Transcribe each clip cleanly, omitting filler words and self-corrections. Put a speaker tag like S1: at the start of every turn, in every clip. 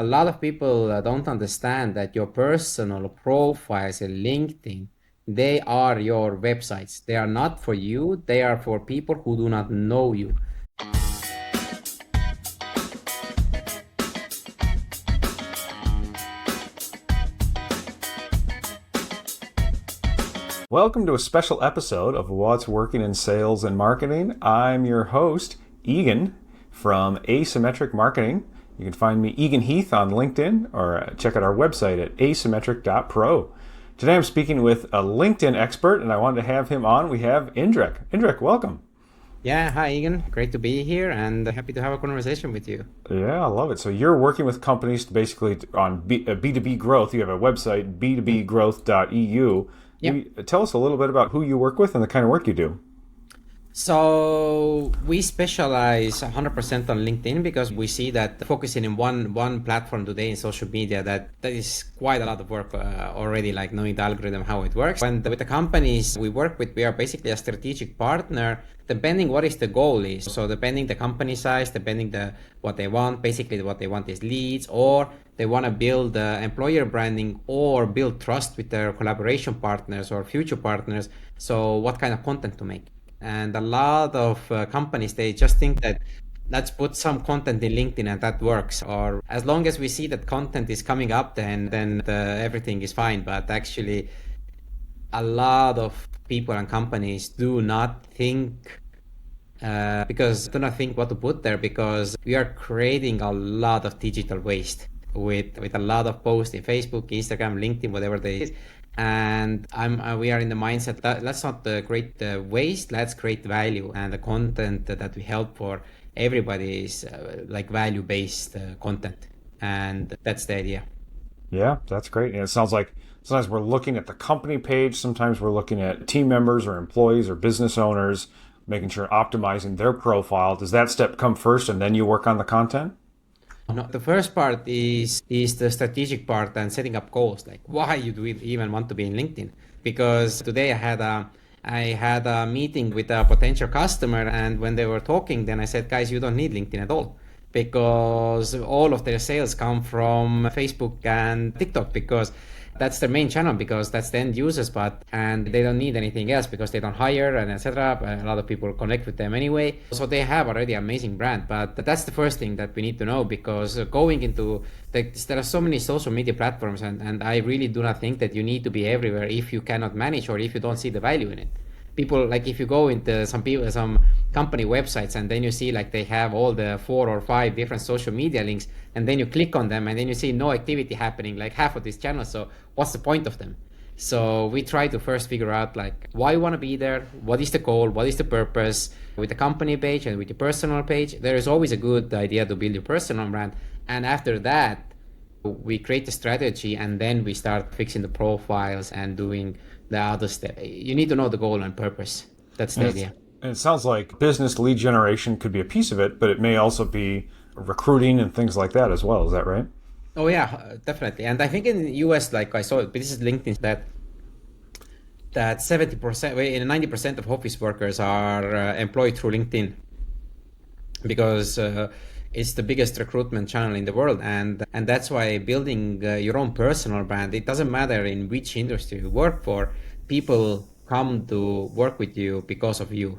S1: A lot of people don't understand that your personal profiles in LinkedIn, they are your websites. They are not for you. They are for people who do not know you.
S2: Welcome to a special episode of What's Working in Sales and Marketing. I'm your host, Egan from Asymmetric Marketing. You can find me, Egan Heath, on LinkedIn, or check out our website at asymmetric.pro. Today I'm speaking with a LinkedIn expert, and I wanted to have him on. We have Indrek. Indrek, welcome.
S1: Yeah, hi Egan. Great to be here and happy to have a conversation with you.
S2: Yeah, I love it. So you're working with companies basically on B2B growth. You have a website, b2bgrowth.eu.
S1: Yeah.
S2: Maybe tell us a little bit about who you work with and the kind of work you do.
S1: So we specialize 100% on LinkedIn because we see that focusing in one platform today in social media, that is quite a lot of work already, like knowing the algorithm, how it works. And with the companies we work with, we are basically a strategic partner depending what is the goal is. So depending the company size, depending what they want, basically what they want is leads, or they want to build employer branding or build trust with their collaboration partners or future partners. So what kind of content to make? And a lot of companies, they just think that let's put some content in LinkedIn and that works. Or as long as we see that content is coming up, then everything is fine. But actually, a lot of people and companies do not think what to put there, because we are creating a lot of digital waste with a lot of posts in Facebook, Instagram, LinkedIn, whatever they is. And we are in the mindset that let's not create the waste, let's create value, and the content that we help for everybody is like value-based content, and that's the idea.
S2: Yeah, that's great. And it sounds like sometimes we're looking at the company page, sometimes we're looking at team members or employees or business owners, making sure optimizing their profile. Does that step come first and then you work on the content?
S1: No, the first part is the strategic part and setting up goals, like why you do even want to be in LinkedIn. Because today I had a meeting with a potential customer, and when they were talking, then I said, guys, you don't need LinkedIn at all, because all of their sales come from Facebook and TikTok, because that's their main channel, because that's the end users, and they don't need anything else because they don't hire and etc. A lot of people connect with them anyway, so they have already amazing brand. But that's the first thing that we need to know, because going into there are so many social media platforms, and I really do not think that you need to be everywhere if you cannot manage or if you don't see the value in it. People, like, if you go into some company websites, and then you see like they have all the 4 or 5 different social media links, and then you click on them and then you see no activity happening, like half of these channels. So what's the point of them? So we try to first figure out like why you want to be there, what is the goal, what is the purpose. With the company page and with your personal page, there is always a good idea to build your personal brand, and after that we create a strategy, and then we start fixing the profiles and doing the other step. You need to know the goal and purpose. That's the idea.
S2: And it sounds like business lead generation could be a piece of it, but it may also be recruiting and things like that as well. Is that right?
S1: Oh yeah, definitely. And I think in the US, like I saw, this is LinkedIn, that 70%, 90% of office workers are employed through LinkedIn, because it's the biggest recruitment channel in the world, and that's why building your own personal brand, it doesn't matter in which industry you work for, people come to work with you because of you,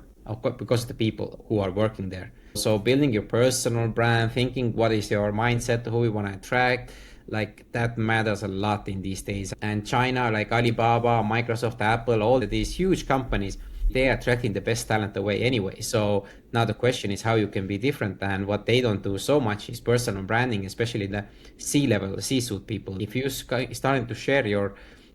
S1: because of the people who are working there. So building your personal brand, thinking what is your mindset, who you want to attract, like that matters a lot in these days. And China, like Alibaba, Microsoft, Apple, all of these huge companies, they are attracting the best talent away anyway. So now the question is how you can be different, and what they don't do so much is personal branding, especially the C-level, C-suite people. If you starting to share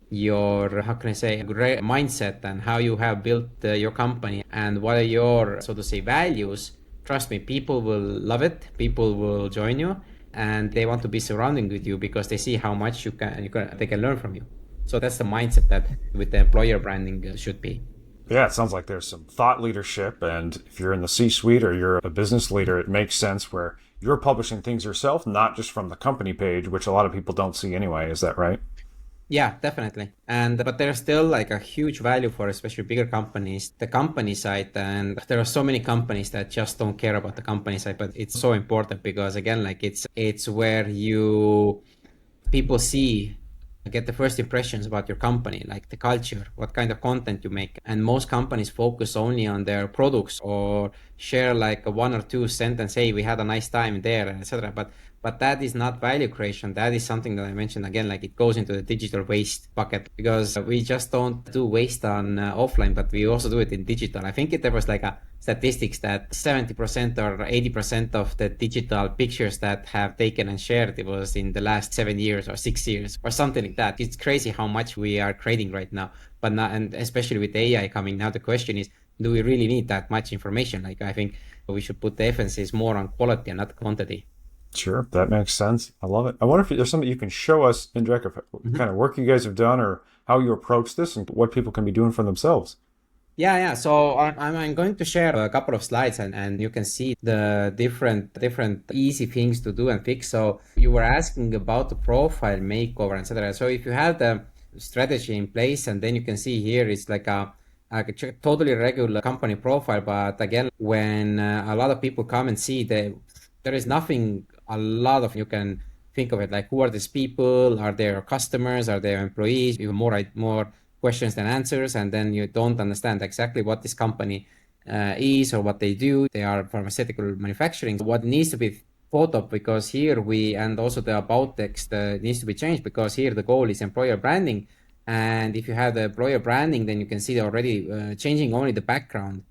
S1: your how can I say, mindset, and how you have built your company and what are your, so to say, values, trust me, people will love it, people will join you, and they want to be surrounding with you because they see how much they can learn from you. So that's the mindset that with the employer branding should be.
S2: Yeah, it sounds like there's some thought leadership. And if you're in the C-suite or you're a business leader, it makes sense where you're publishing things yourself, not just from the company page, which a lot of people don't see anyway. Is that right?
S1: Yeah, definitely. And but there's still like a huge value for especially bigger companies, the company side. And there are so many companies that just don't care about the company side, but it's so important because again, like it's where you people see get the first impressions about your company, like the culture, what kind of content you make. And most companies focus only on their products or share like a one or two sentence, hey, we had a nice time there, etc. But that is not value creation. That is something that I mentioned again, like it goes into the digital waste bucket because we just don't do waste on offline, but we also do it in digital. I think there was like a statistics that 70% or 80% of the digital pictures that have taken and shared, it was in the last 7 years or 6 years or something like that. It's crazy how much we are creating right now. But now, and especially with AI coming now, the question is, do we really need that much information? Like, I think we should put the emphasis more on quality and not quantity.
S2: Sure, that makes sense. I love it. I wonder if there's something you can show us, Indrek, of
S1: Mhm.
S2: kind of work you guys have done or how you approach this and what people can be doing for themselves.
S1: Yeah. So I'm going to share a couple of slides and you can see the different easy things to do and fix. So you were asking about the profile makeover, etc. So if you have the strategy in place, and then you can see here it's like a totally regular company profile. But again, when a lot of people come and see there is nothing, a lot of you can think of it like who are these people? Are they your customers? Are they your employees? Even more questions than answers, and then you don't understand exactly what this company is or what they do. They are pharmaceutical manufacturing. What needs to be thought of, because here and also the about text needs to be changed, because here the goal is employer branding. And if you have the employer branding, then you can see already changing only the background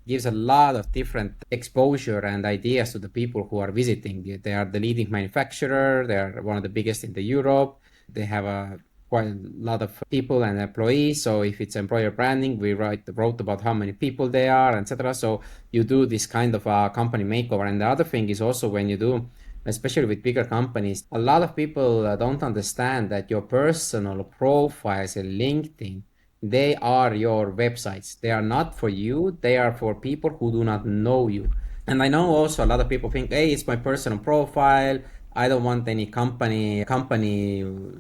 S1: gives a lot of different exposure and ideas to the people who are visiting. They are the leading manufacturer. They are one of the biggest in the Europe. They have quite a lot of people and employees. So if it's employer branding, we wrote about how many people they are, etc. So you do this kind of a company makeover. And the other thing is also when you do, especially with bigger companies, a lot of people don't understand that your personal profiles in LinkedIn, they are your websites. They are not for you. They are for people who do not know you. And I know also a lot of people think, hey, it's my personal profile. I don't want any company,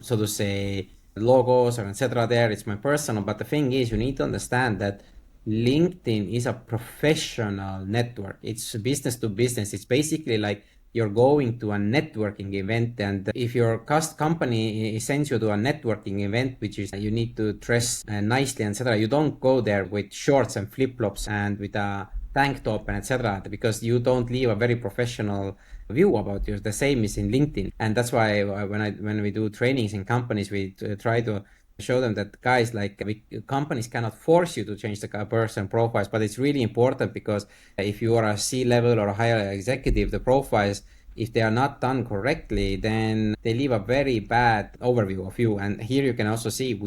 S1: so to say, logos or etc. there. It's my personal. But the thing is, you need to understand that LinkedIn is a professional network. It's business to business. It's basically like you're going to a networking event, and if your company sends you to a networking event, which is you need to dress nicely, etc., you don't go there with shorts and flip-flops and with a tank top and etc., because you don't leave a very professional view about you. The same is in LinkedIn, and that's why when we do trainings in companies, we try to show them that, guys, like companies cannot force you to change the person profiles, but it's really important, because if you are a C-level or a higher executive, the profiles, if they are not done correctly, then they leave a very bad overview of you. And here you can also see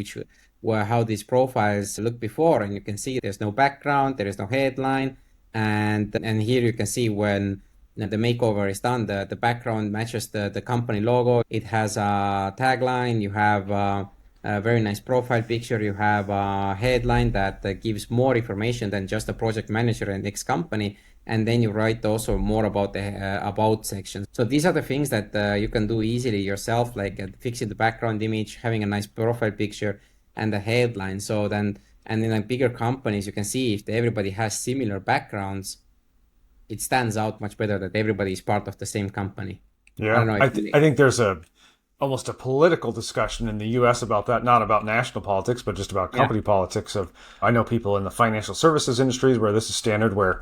S1: how these profiles look before, and you can see there's no background, there is no headline, and here you can see when the makeover is done, the background matches the company logo. It has a tagline. You have a very nice profile picture. You have a headline that gives more information than just a project manager and X company. And then you write also more about the about section. So these are the things that you can do easily yourself, like fixing the background image, having a nice profile picture, and the headline. So then, and in like bigger companies, you can see if everybody has similar backgrounds, it stands out much better that everybody is part of the same company. I don't
S2: Yeah,
S1: know if
S2: I think there's a almost a political discussion in the U.S. about that, not about national politics, but just about
S1: yeah.
S2: company politics. Of I know people in the financial services industries where this is standard, where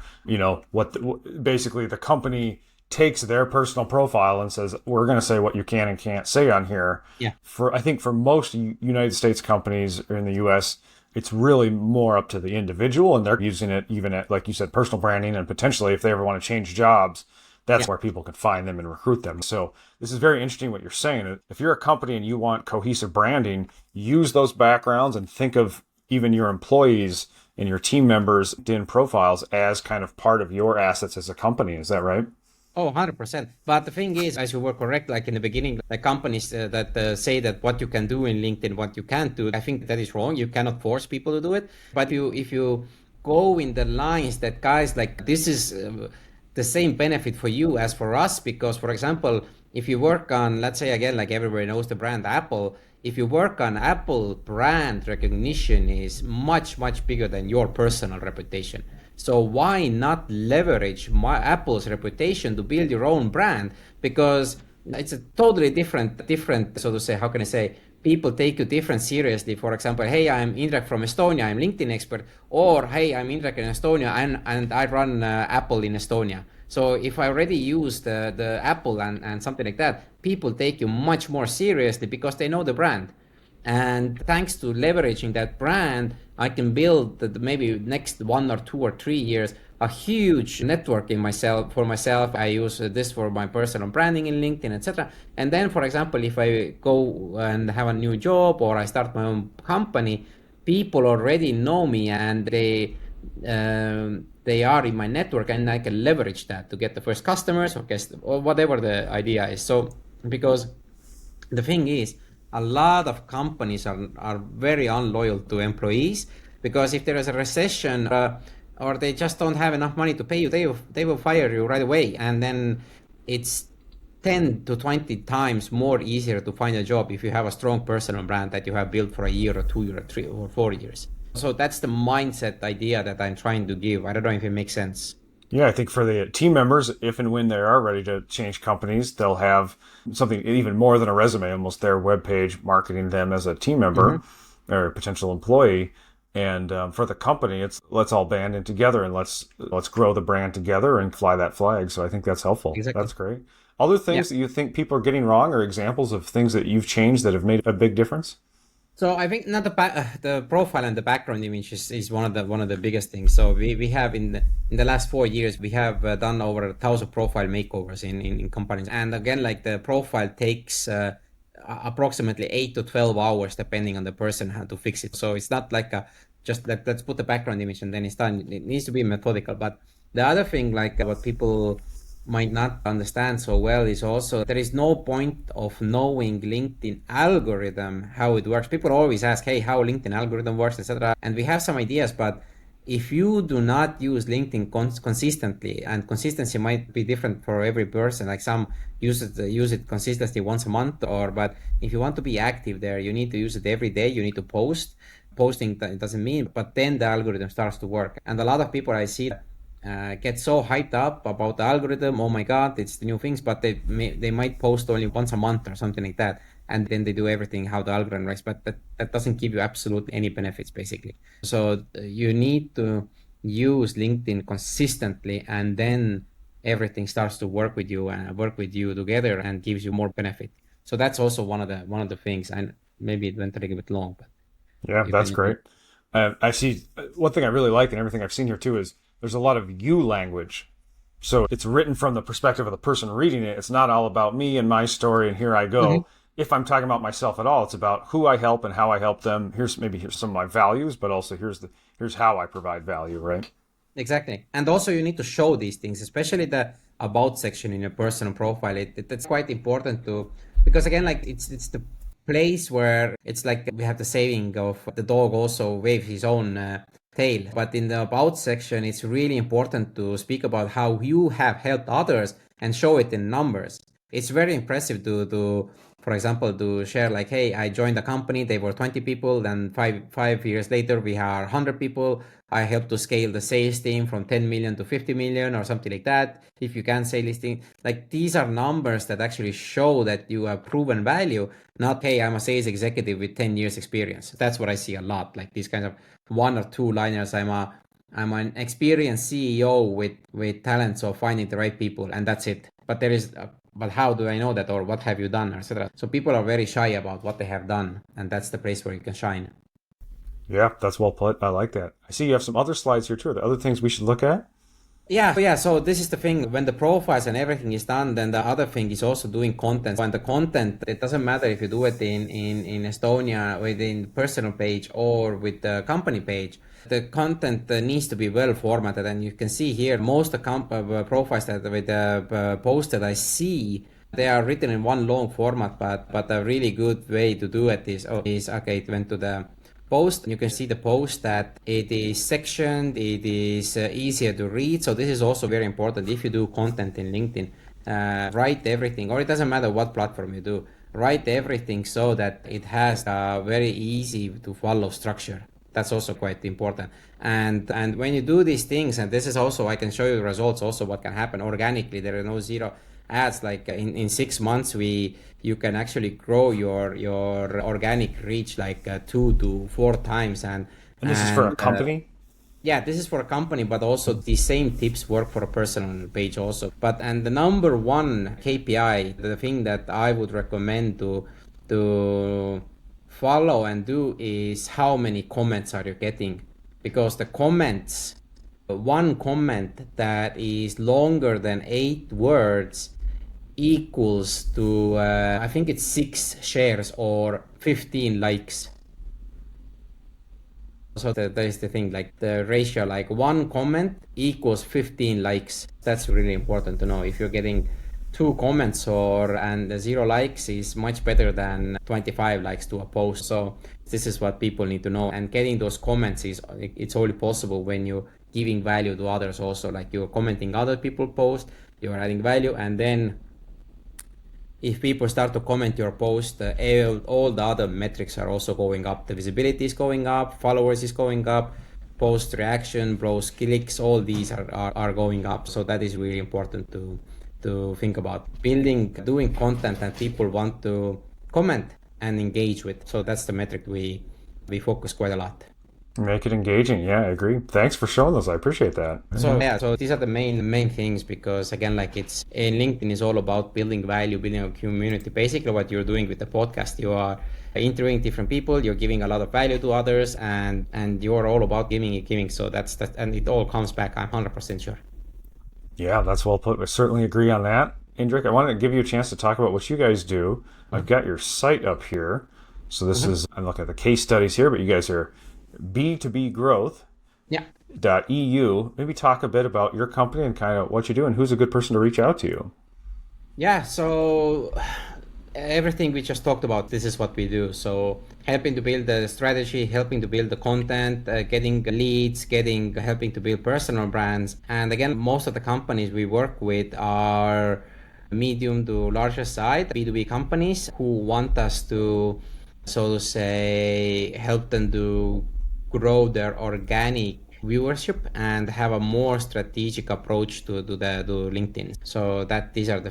S2: basically the company takes their personal profile and says we're going to say what you can and can't say on here.
S1: Yeah.
S2: For I think for most United States companies or in the U.S. it's really more up to the individual, and they're using it even at, like you said, personal branding, and potentially if they ever want to change jobs,
S1: Yeah.
S2: that's where people can find them and recruit them. So this is very interesting what you're saying. If you're a company and you want cohesive branding, use those backgrounds and think of even your employees and your team members' LinkedIn profiles as kind of part of your assets as a company. Is that right?
S1: Oh, 100%. But the thing is, as you were correct, like in the beginning, the companies that say that what you can do in LinkedIn, what you can't do, I think that is wrong. You cannot force people to do it. But if you go in the lines that, guys, like this is the same benefit for you as for us, because, for example, if you work on, let's say again, like everybody knows the brand Apple, if you work on Apple, brand recognition is much, much bigger than your personal reputation. So why not leverage Apple's reputation to build your own brand? Because it's a totally different, so to say, how can I say, people take you different seriously. For example, hey, I'm Indrek from Estonia, I'm LinkedIn expert, or hey, I'm Indrek in Estonia and I run Apple in Estonia. So if I already use the Apple and something like that, people take you much more seriously because they know the brand. And thanks to leveraging that brand, I can build maybe next 1 or 2 or 3 years a huge network for myself. I use this for my personal branding in LinkedIn, etc. And then, for example, if I go and have a new job or I start my own company, people already know me and they are in my network, and I can leverage that to get the first customers or whatever the idea is. So because the thing is, a lot of companies are very unloyal to employees, because if there is a recession or they just don't have enough money to pay you, they will fire you right away. And then it's 10 to 20 times more easier to find a job if you have a strong personal brand that you have built for a year or 2 or 3 or 4 years. So that's the mindset idea that I'm trying to give. I don't know if it makes sense.
S2: Yeah, I think for the team members, if and when they are ready to change companies, they'll have something even more than a resume, almost their webpage marketing them as a team member or a potential employee. And for the company, it's let's all band in together and let's grow the brand together and fly that flag. So I think that's helpful.
S1: Exactly.
S2: That's great. Other things that you think people are getting wrong, or examples of things that you've changed that have made a big difference?
S1: So I think not the profile and the background image is one of the biggest things. So we have in the last 4 years we have done over 1,000 profile makeovers in companies. And again, like the profile takes approximately 8 to 12 hours depending on the person how to fix it. So it's not like just let's put the background image and then it's done. It needs to be methodical. But the other thing, like what people might not understand so well, is also there is no point of knowing LinkedIn algorithm, how it works. People always ask, hey, how LinkedIn algorithm works, etc. And we have some ideas, but if you do not use LinkedIn consistently, and consistency might be different for every person, like some use it consistently once a month, but if you want to be active there, you need to use it every day. You need to posting it doesn't mean, but then the algorithm starts to work. And a lot of people I see get so hyped up about the algorithm. Oh my God, it's the new things, but they might post only once a month or something like that. And then they do everything how the algorithm works, but that doesn't give you absolutely any benefits basically. So you need to use LinkedIn consistently, and then everything starts to work with you and work with you together and gives you more benefit. So that's also one of the things. And maybe it went a little bit long, but
S2: yeah, that's great. I see one thing I really like, and everything I've seen here too, is there's a lot of you language. So it's written from the perspective of the person reading it. It's not all about me and my story and here I go. If I'm talking about myself at all, it's about who I help and how I help them. Here's some of my values, but also here's how I provide value, right?
S1: Exactly. And also you need to show these things, especially the about section in your personal profile. That's quite important because again, like it's the place where it's like we have the saying of the dog also waves his own tail. But in the about section, it's really important to speak about how you have helped others and show it in numbers. It's very impressive to for example, to share like, hey, I joined a company, they were 20 people, then five years later, we are 100 people. I helped to scale the sales team from 10 million to 50 million or something like that. If you can say listing, like these are numbers that actually show that you have proven value, not, hey, I'm a sales executive with 10 years experience. That's what I see a lot, like these kinds of 1 or 2 liners. I'm an experienced CEO with talents of finding the right people, and that's it. But how do I know that, or what have you done, etc. So people are very shy about what they have done, and that's the place where you can shine.
S2: Yeah, that's well put. I like that. I see you have some other slides here too. Are there other things we should look at?
S1: Yeah. So this is the thing. When the profiles and everything is done, then the other thing is also doing content. And the content, it doesn't matter if you do it in Estonia within the personal page or with the company page. The content needs to be well formatted, and you can see here most of the profiles that with the posted I see, they are written in one long format, but a really good way to do it is okay. It went to the post. You can see the post that it is sectioned, it is easier to read. So this is also very important if you do content in LinkedIn. write everything, or it doesn't matter what platform you do, write everything so that it has a very easy to follow structure. That's also quite important. And when you do these things, and this is also, I can show you the results also what can happen organically. There are no zero ads. Like in 6 months, you can actually grow your organic reach like 2 to 4 times.
S2: And this is for a company?
S1: Yeah, this is for a company, but also the same tips work for a personal page also. And the number one KPI, the thing that I would recommend to follow and do is how many comments are you getting, because the comments, one comment that is longer than 8 words equals to I think it's 6 shares or 15 likes. So that is the thing, like the ratio, like one comment equals 15 likes. That's really important to know. If you're getting 2 comments and 0 likes is much better than 25 likes to a post. So this is what people need to know. And getting those comments it's only possible when you're giving value to others also. Like you're commenting other people's posts, you're adding value, and then if people start to comment your post, all the other metrics are also going up. The visibility is going up, followers is going up, post reaction, browse clicks, all these are going up. So that is really important to think about. Doing content that people want to comment and engage with. So that's the metric we focus quite a lot.
S2: Make it engaging. Yeah, I agree. Thanks for showing those. I appreciate that.
S1: So these are the main things, because again, like LinkedIn is all about building value, building a community. Basically what you're doing with the podcast, you are interviewing different people, you're giving a lot of value to others, and you're all about giving. So that's and it all comes back, I'm 100% sure.
S2: Yeah, that's well put. I certainly agree on that. Indrek, I wanted to give you a chance to talk about what you guys do. I've got your site up here. So this is, I'm looking at the case studies here, but you guys are B2B growth.
S1: Yeah.
S2: .eu. Maybe talk a bit about your company and kind of what you do and who's a good person to reach out to you.
S1: Yeah, so everything we just talked about, this is what we do. So helping to build the strategy, helping to build the content, getting leads, helping to build personal brands. And again, most of the companies we work with are medium to larger size B2B companies who want us to, so to say, help them to grow their organic viewership and have a more strategic approach to LinkedIn. So that these are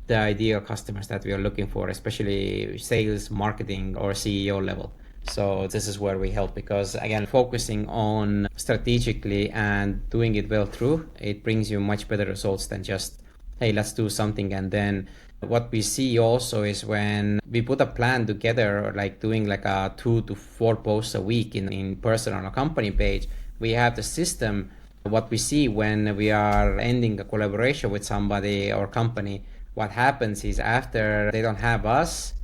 S1: the ideal customers that we are looking for, especially sales, marketing, or CEO level. So this is where we help, because again, focusing on strategically and doing it well through, it brings you much better results than just, hey, let's do something. And then what we see also is when we put a plan together, like doing like a 2 to 4 posts a week in person on a company page, we have the system. What we see when we are ending a collaboration with somebody or company, what happens is after they don't have us,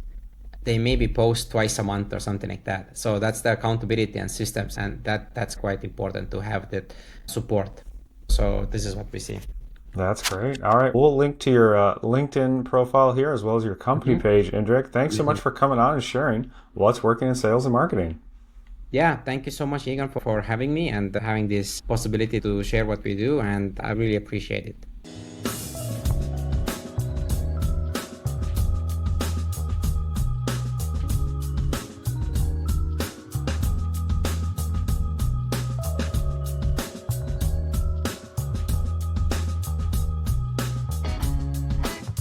S1: they maybe post twice a month or something like that. So that's the accountability and systems, and that's quite important to have that support. So this is what we see.
S2: That's great. All right. We'll link to your LinkedIn profile here as well as your company page, Indrek. Thanks so much for coming on and sharing what's working in sales and marketing.
S1: Yeah, thank you so much, Egan, for having me and having this possibility to share what we do, and I really appreciate it.